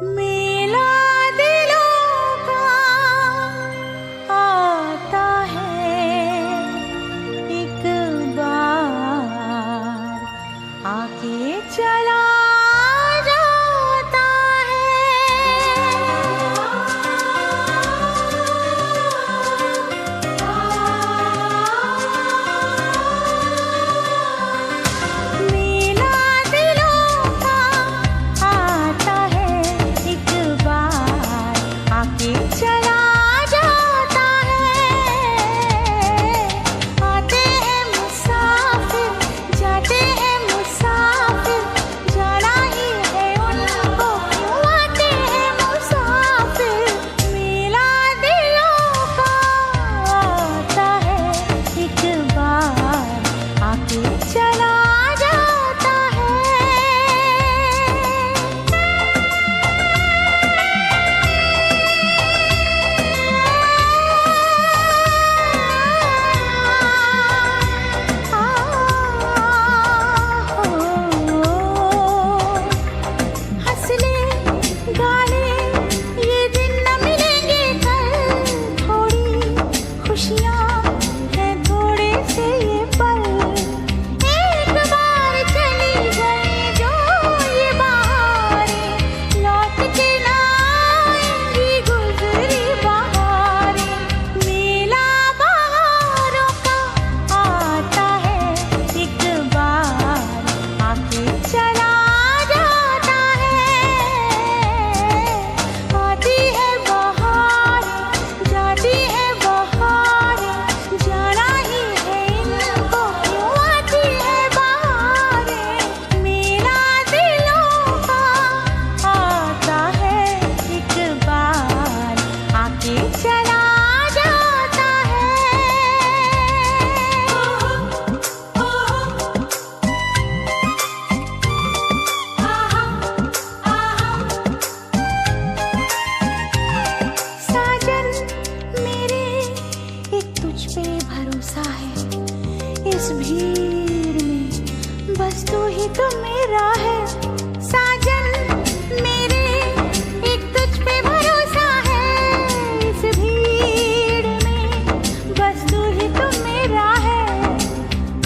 मेला दिलों का आता है एक बार, आके चला जाता है। मेला दिलों का आता है एक बार, आके चला जाता है। आते हैं मुसाफिर, जाते हैं मुसाफिर, जाना ही है उनको, क्यों आते हैं मुसाफिर। मेला दिलों का आता है एक बार, आके चला जाता है। हंस ले गाले ये दिन न मिलेंगे कल, थोड़ी खुशियाँ हैं थोड़े से ये पल। एक बार चली गई जो ये बहारें, लौट के ना आएंगी गुजरी बहारें। मेला बहारों का आता है एक बार, आके चला जाता है। आती है बहारें, जाती है बहारें, जाना ही है इनको, क्यों आती है बहारें। मेला दिलों का आता है एक बार, आके चला जाता है। साजन मेरे एक तुझ पे भरोसा है, इस भीड़ में बस तू ही तो मेरा है। साजन मेरे एक तुझ पे भरोसा है, इस भीड़ में बस तू ही तो मेरा है।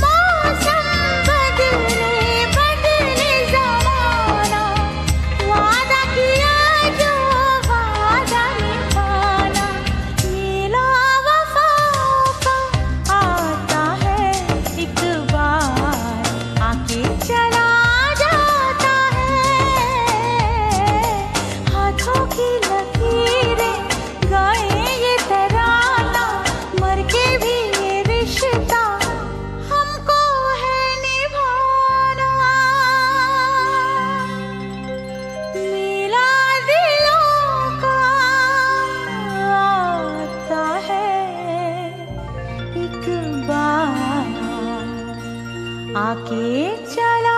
मौसम बदले बदले ज़माना, वादा किया जो वादा निभाना। मेला वफ़ाओं का आता है एक बार, आके चला जाता है। हाथों की लकीरें गाएं ये तराना, मर के भी ये रिश्ता हमको है निभाना। मेला दिलों का आता है एक बार, आके चला